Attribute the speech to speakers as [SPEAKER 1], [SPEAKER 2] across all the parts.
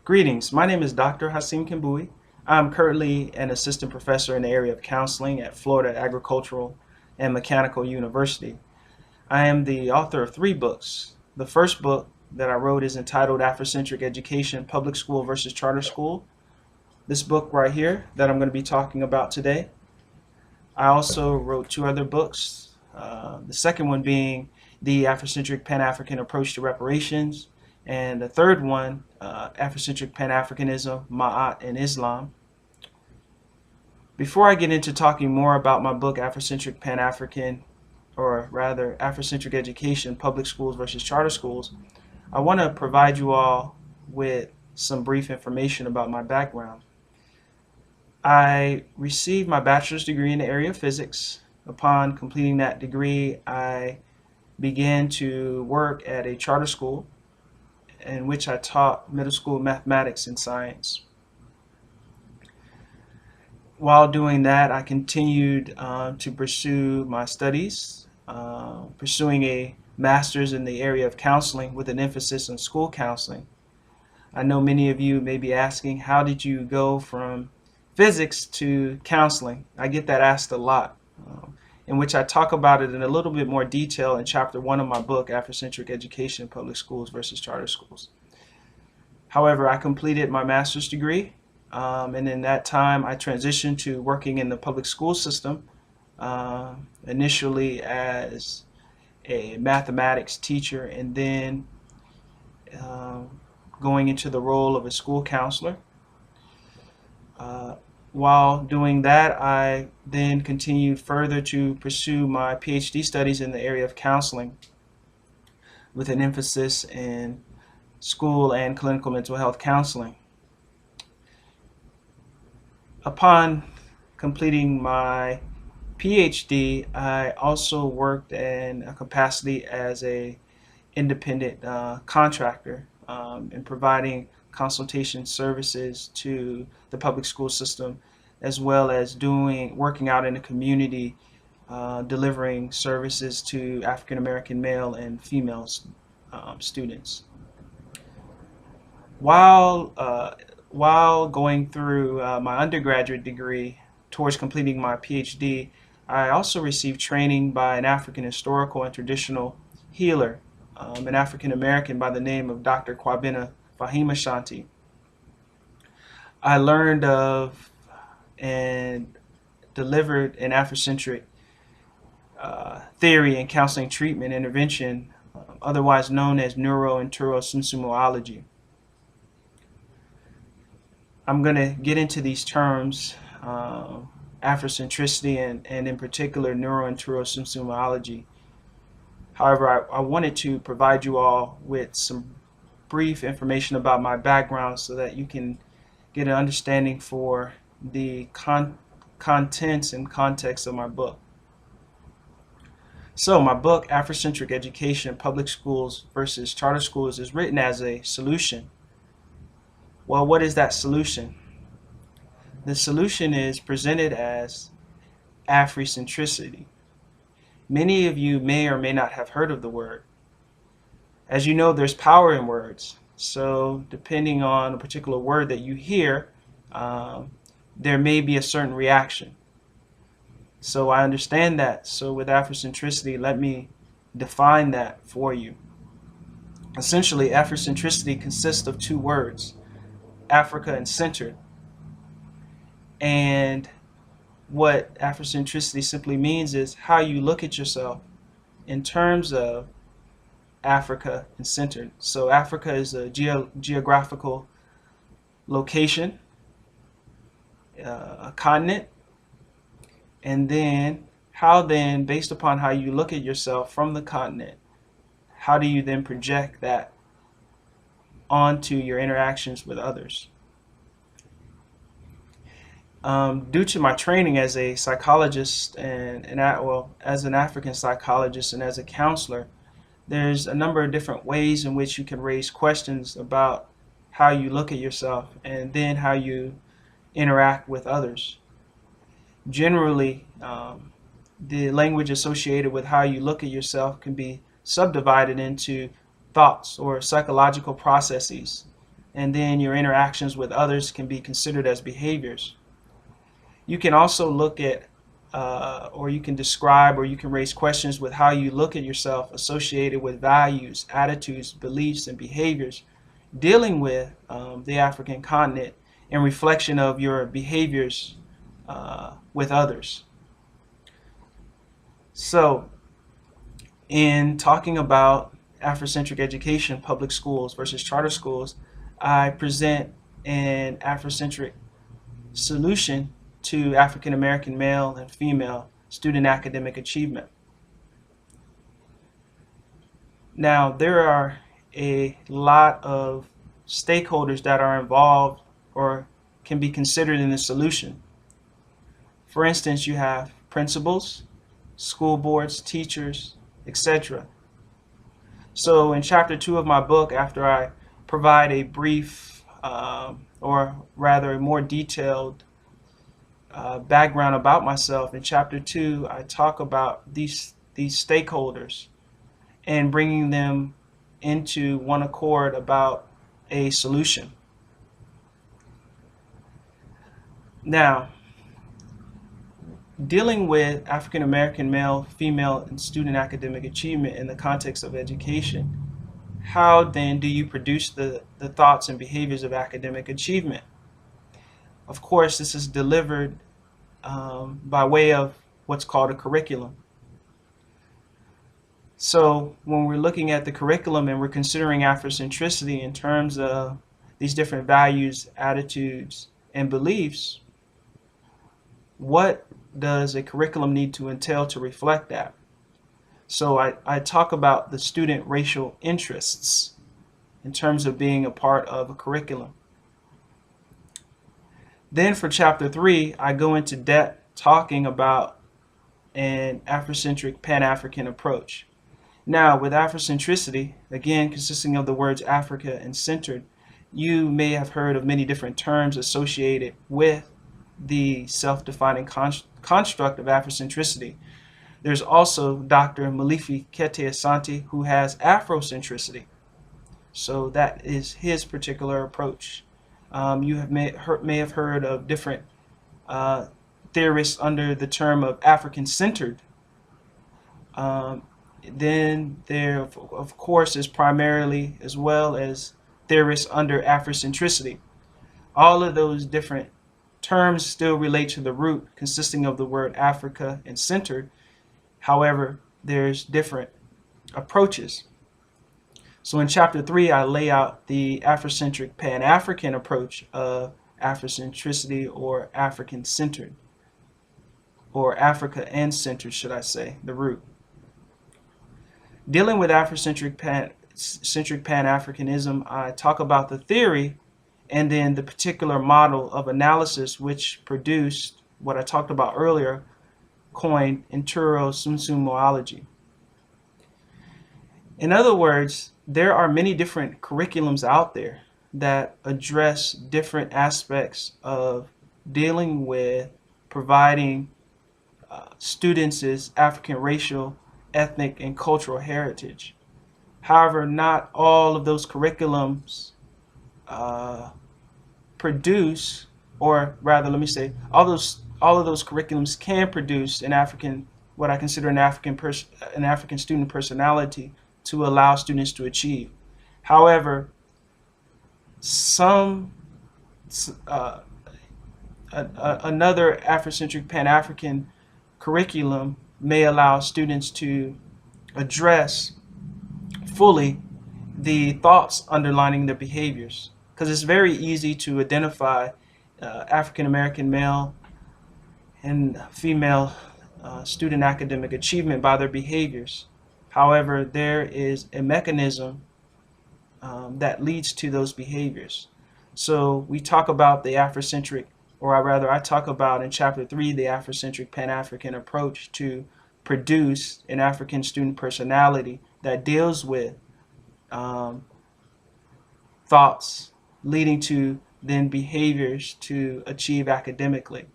[SPEAKER 1] Greetings, my name is Dr. Kambui. I'm currently an assistant professor in the area of counseling at Florida Agricultural and Mechanical University. I am the author of 3 books. The first book that I wrote is entitled Africentric Education, Public School versus Charter School. This book right here that I'm going to be talking about today. I also wrote 2 other books, the second one being the Africentric Pan-African Approach to Reparations, and the third one, Africentric Pan-Africanism, Ma'at, and Islam. Before I get into talking more about my book, Africentric Pan-African, or rather Africentric Education, Public Schools versus Charter Schools, I want to provide you all with some brief information about my background. I received my bachelor's degree in the area of physics. Upon completing that degree, I began to work at a charter school in which I taught middle school mathematics and science. While doing that, I continued to pursue my studies, pursuing a master's in the area of counseling with an emphasis on school counseling. I know many of you may be asking, how did you go from physics to counseling? I get that asked a lot, in which I talk about it in a little bit more detail in chapter 1 of my book, Africentric Education, Public Schools versus Charter Schools. However, I completed my master's degree, and in that time I transitioned to working in the public school system, initially as a mathematics teacher, and then going into the role of a school counselor. While doing that, I then continued further to pursue my PhD studies in the area of counseling with an emphasis in school and clinical mental health counseling. Upon completing my PhD, I also worked in a capacity as an independent contractor in providing consultation services to the public school system, as well as working out in the community, delivering services to African American male and female students. While going through my undergraduate degree towards completing my PhD, I also received training by an African historical and traditional healer, an African American by the name of Dr. Kwabena Fahima Shanti. I learned of and delivered an Africentric theory and counseling treatment intervention, otherwise known as neuro-enterosunsumology. I'm going to get into these terms, Afrocentricity and in particular neuro-enterosunsumology. However, I wanted to provide you all with some brief information about my background so that you can get an understanding for the contents and context of my book. So my book, Africentric Education, Public Schools versus Charter Schools, is written as a solution. Well, what is that solution? The solution is presented as Africentricity. Many of you may or may not have heard of the word. As you know, there's power in words. So depending on a particular word that you hear, there may be a certain reaction. So I understand that. So with Africentricity, let me define that for you. Essentially, Africentricity consists of 2 words, Africa and centered. And what Africentricity simply means is how you look at yourself in terms of Africa and centered. So Africa is a geographical location, a continent, and then how then, based upon how you look at yourself from the continent, how do you then project that onto your interactions with others? Due to my training as a psychologist and as an African psychologist and as a counselor, there's a number of different ways in which you can raise questions about how you look at yourself and then how you interact with others. Generally, the language associated with how you look at yourself can be subdivided into thoughts or psychological processes. and then your interactions with others can be considered as behaviors. You can also look at, or you can describe, or you can raise questions with how you look at yourself associated with values, attitudes, beliefs, and behaviors dealing with the African continent in reflection of your behaviors with others. So, in talking about Afrocentric education, public schools versus charter schools, I present an Afrocentric solution to African American male and female student academic achievement. Now, there are a lot of stakeholders that are involved or can be considered in the solution. For instance, you have principals, school boards, teachers, etc. So in chapter 2 of my book, after I provide a brief or rather a more detailed background about myself, in chapter 2 I talk about these stakeholders and bringing them into one accord about a solution. Now, dealing with African American male, female, and student academic achievement in the context of education, how then do you produce the thoughts and behaviors of academic achievement? Of course, this is delivered by way of what's called a curriculum. So when we're looking at the curriculum and we're considering Afrocentricity in terms of these different values, attitudes, and beliefs, what does a curriculum need to entail to reflect that? So I talk about the student racial interests in terms of being a part of a curriculum. Then for chapter 3, I go into depth talking about an Afrocentric Pan-African approach. Now, with Afrocentricity, again consisting of the words Africa and centered, you may have heard of many different terms associated with the self-defining construct of Afrocentricity. There's also Dr. Malifi Kete-Asante, who has Afrocentricity. So that is his particular approach. You may have heard of different theorists under the term of African-centered. Then there, of course, is primarily as well as theorists under Afrocentricity. All of those different terms still relate to the root consisting of the word Africa and centered. However, there's different approaches. So in chapter 3, I lay out the Afrocentric Pan-African approach of Afrocentricity, or African-centered, or Africa and centered, should I say, the root. Dealing with Afrocentric Pan-Africanism, I talk about the theory and then the particular model of analysis which produced what I talked about earlier, coined Inturo-Sumsumoology. In other words, there are many different curriculums out there that address different aspects of dealing with providing students' African racial, ethnic, and cultural heritage. However, not all of those curriculums produce, or rather, let me say, all of those curriculums can produce an African, what I consider an African student personality to allow students to achieve. However, another Afrocentric Pan-African curriculum may allow students to address fully the thoughts underlining their behaviors, because it's very easy to identify African American male and female student academic achievement by their behaviors. However, there is a mechanism that leads to those behaviors. So we talk about the Afrocentric, or rather I talk about in chapter 3 the Afrocentric Pan-African approach to produce an African student personality that deals with thoughts leading to then behaviors to achieve academically.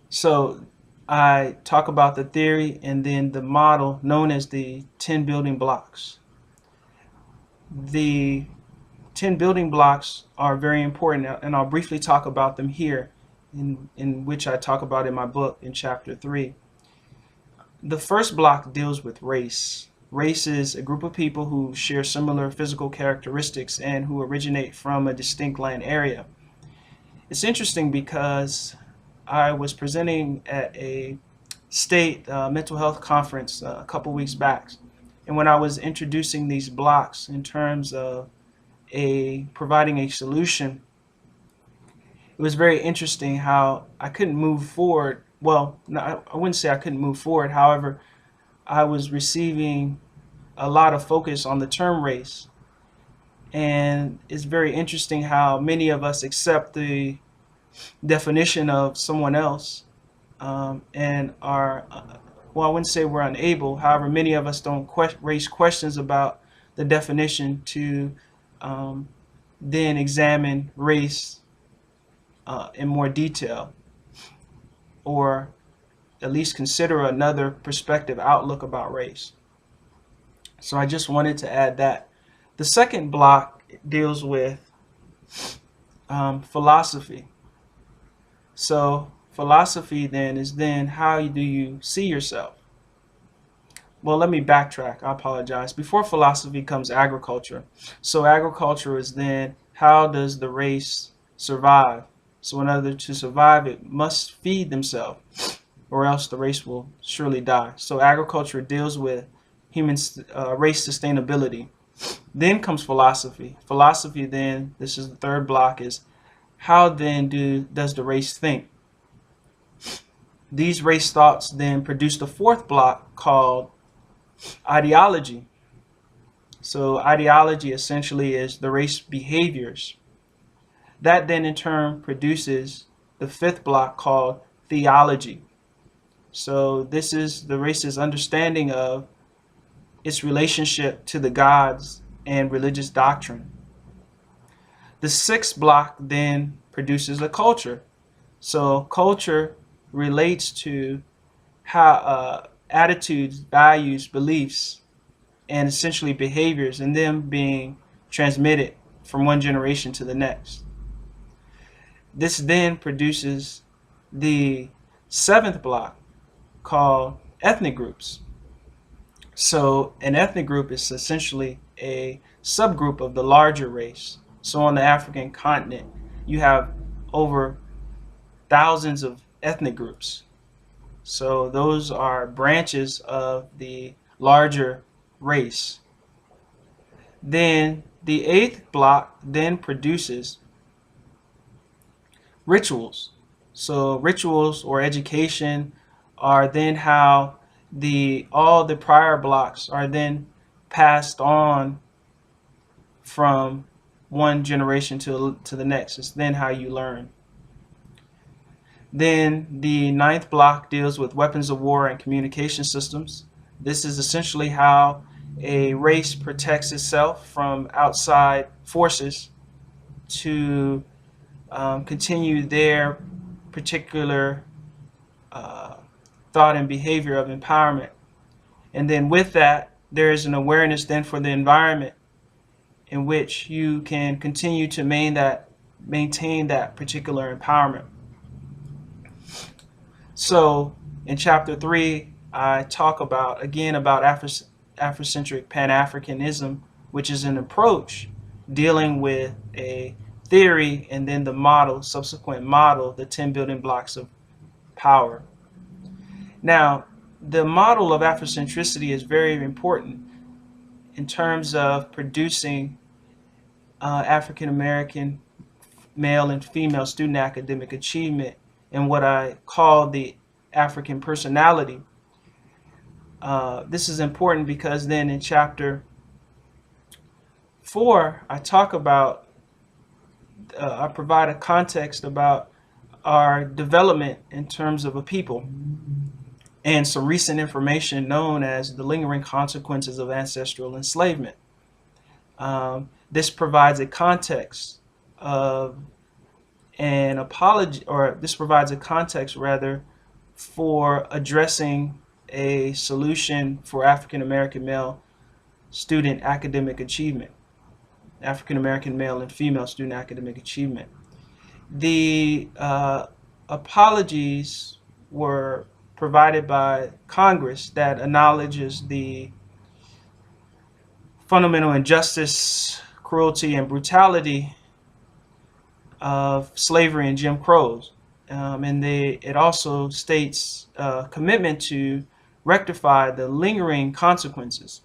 [SPEAKER 1] So I talk about the theory and then the model known as the 10 building blocks. The 10 building blocks are very important, and I'll briefly talk about them here, in which I talk about in my book in chapter 3. The first block deals with race. Race is a group of people who share similar physical characteristics and who originate from a distinct land area. It's interesting because I was presenting at a state mental health conference a couple weeks back, and when I was introducing these blocks in terms of providing a solution, it was very interesting how I couldn't move forward. Well, no, I wouldn't say I couldn't move forward. However, I was receiving a lot of focus on the term race. And it's very interesting how many of us accept the definition of someone else and are, well, I wouldn't say we're unable. However, many of us don't raise questions about the definition to then examine race in more detail, or at least consider another perspective outlook about race. So I just wanted to add that. The second block deals with philosophy. So philosophy then is how do you see yourself? Well, let me backtrack. I apologize. Before philosophy comes agriculture. So agriculture is then how does the race survive? So in order to survive, it must feed themselves, or else the race will surely die. So agriculture deals with human race sustainability. Then comes philosophy. Philosophy then, this is the third block, is how then does the race think? These race thoughts then produce the fourth block called ideology. So ideology essentially is the race behaviors. That then in turn produces the fifth block called theology. So this is the race's understanding of its relationship to the gods and religious doctrine. The sixth block then produces a culture. So culture relates to how attitudes, values, beliefs, and essentially behaviors, and them being transmitted from one generation to the next. This then produces the seventh block called ethnic groups. So an ethnic group is essentially a subgroup of the larger race. So on the African continent, you have over thousands of ethnic groups. So those are branches of the larger race. Then the eighth block then produces rituals. So rituals or education are then how all the prior blocks are then passed on from one generation to the next. It's then how you learn. Then the ninth block deals with weapons of war and communication systems. This is essentially how a race protects itself from outside forces to continue their particular thought and behavior of empowerment. And then with that, there is an awareness then for the environment in which you can continue to maintain that particular empowerment. So in chapter 3, I talk about Africentric Pan-Africanism, which is an approach dealing with a theory and then the subsequent model, the 10 building blocks of power. Now, the model of Afrocentricity is very important in terms of producing African American male and female student academic achievement and what I call the African personality. This is important because then in chapter 4, I talk about, I provide a context about our development in terms of a people and some recent information known as the lingering consequences of ancestral enslavement. This provides a context of an apology, or this provides a context rather for addressing a solution for African American male student academic achievement. African American male and female student academic achievement. The apologies were provided by Congress that acknowledges the fundamental injustice, cruelty, and brutality of slavery and Jim Crows. It also states a commitment to rectify the lingering consequences.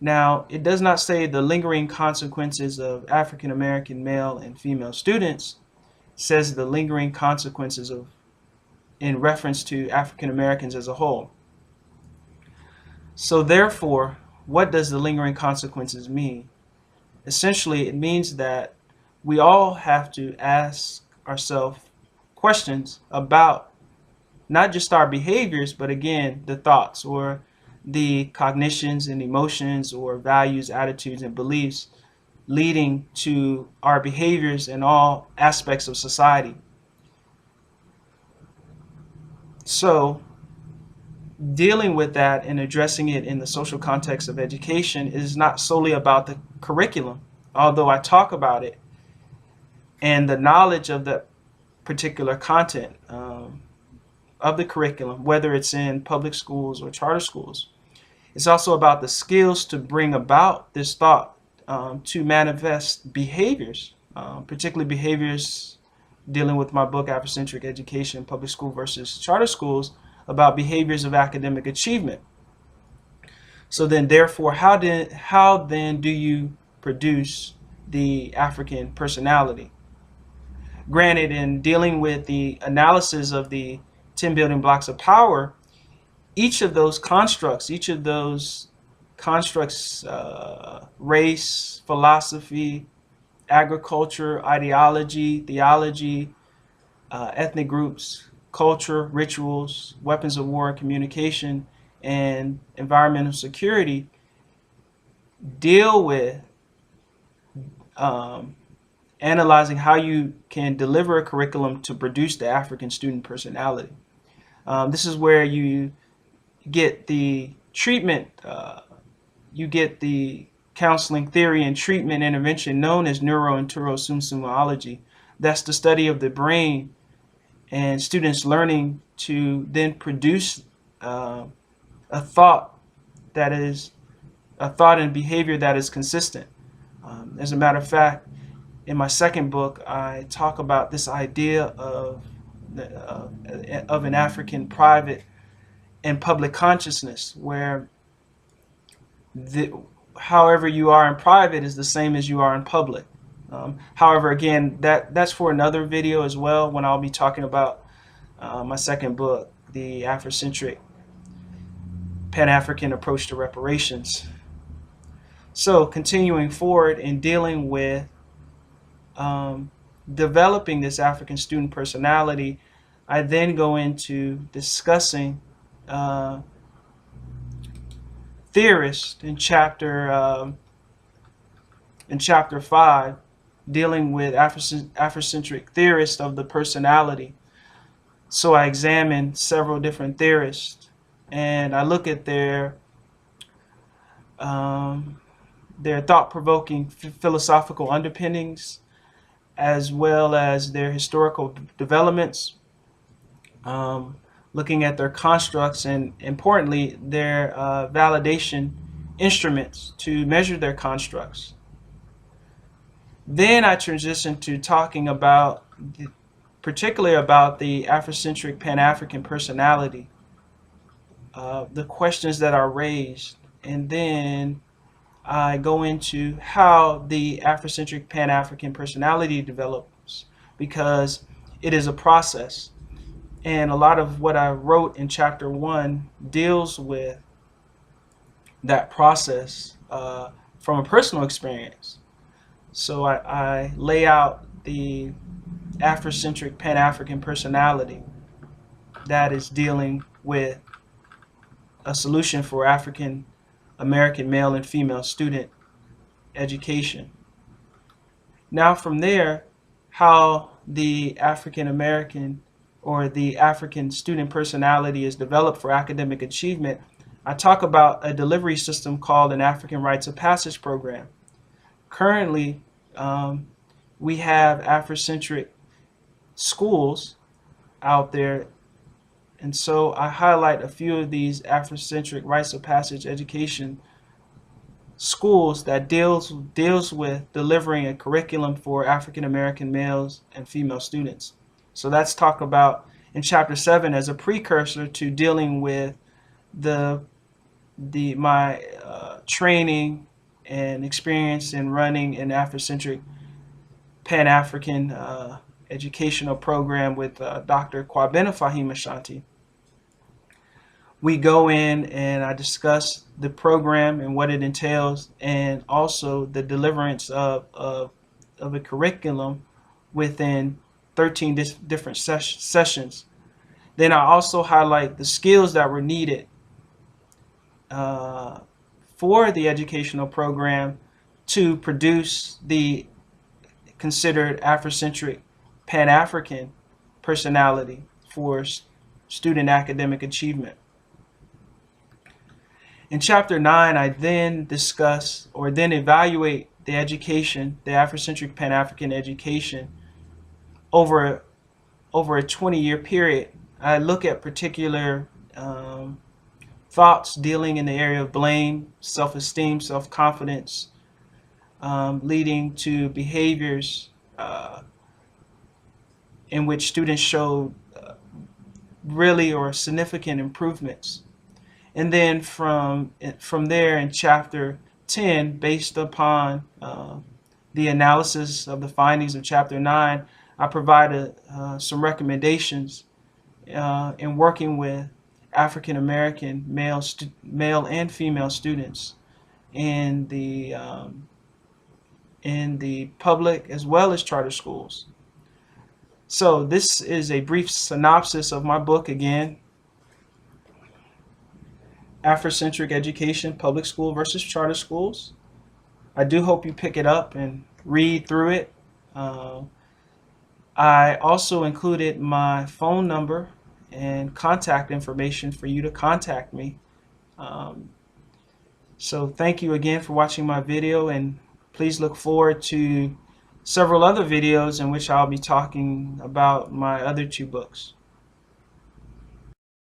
[SPEAKER 1] Now, it does not say the lingering consequences of African American male and female students. It says the lingering consequences of, in reference to African Americans as a whole. So therefore, what does the lingering consequences mean? Essentially, it means that we all have to ask ourselves questions about not just our behaviors, but again, the thoughts or the cognitions and emotions or values, attitudes, and beliefs leading to our behaviors in all aspects of society. So, dealing with that and addressing it in the social context of education is not solely about the curriculum, although I talk about it and the knowledge of the particular content of the curriculum, whether it's in public schools or charter schools. It's also about the skills to bring about this thought to manifest behaviors, particularly behaviors dealing with my book, Africentric Education, Public School versus Charter Schools, about behaviors of academic achievement. So then, therefore, how then do you produce the African personality? Granted, in dealing with the analysis of the 10 building blocks of power, each of those constructs, race, philosophy, agriculture, ideology, theology, ethnic groups, culture, rituals, weapons of war, communication, and environmental security, deal with analyzing how you can deliver a curriculum to produce the African student personality. This is where you get the treatment, you get the counseling theory and treatment intervention known as neuro-interosumology. That's the study of the brain and students learning to then produce a thought and behavior that is consistent. As a matter of fact, in my second book, I talk about this idea of an African private and public consciousness, where however you are in private is the same as you are in public. However, again, that's for another video as well, when I'll be talking about my second book, the Africentric Pan-African approach to reparations. So continuing forward and dealing with developing this African student personality, I then go into discussing theorists in chapter 5, dealing with Afrocentric theorists of the personality. So I examine several different theorists and I look at their thought-provoking philosophical underpinnings, as well as their historical developments, looking at their constructs and, importantly, their validation instruments to measure their constructs. Then I transition to talking about, particularly about the Afrocentric Pan-African personality, the questions that are raised, and then I go into how the Afrocentric Pan-African personality develops, because it is a process. And a lot of what I wrote in chapter 1 deals with that process from a personal experience. So I lay out the Afrocentric Pan-African personality that is dealing with a solution for African American male and female student education. Now from there, how the African American or the African student personality is developed for academic achievement, I talk about a delivery system called an African Rites of Passage program. currently we have Africentric schools out there, and so I highlight a few of these Africentric rites of passage education schools that deals with delivering a curriculum for African American males and female students. So that's talked about in chapter 7 as a precursor to dealing with my training and experience in running an Africentric Pan-African educational program with Dr. Kwabena Fahim Ashanti. We go in and I discuss the program and what it entails, and also the deliverance of a curriculum within 13 different sessions. Then I also highlight the skills that were needed for the educational program to produce the considered Afrocentric Pan-African personality for student academic achievement. In chapter 9, I then discuss or then evaluate the education, the Afrocentric Pan-African education over a 20-year period. I look at particular thoughts dealing in the area of blame, self-esteem, self-confidence, leading to behaviors in which students showed really or significant improvements. And then from there in chapter 10, based upon the analysis of the findings of chapter 9, I provided some recommendations in working with African American male and female students in the public as well as charter schools. So this is a brief synopsis of my book again. Afrocentric Education, Public School versus Charter Schools. I do hope you pick it up and read through it. I also included my phone number and contact information for you to contact me. So thank you again for watching my video, and please look forward to several other videos in which I'll be talking about my other 2 books.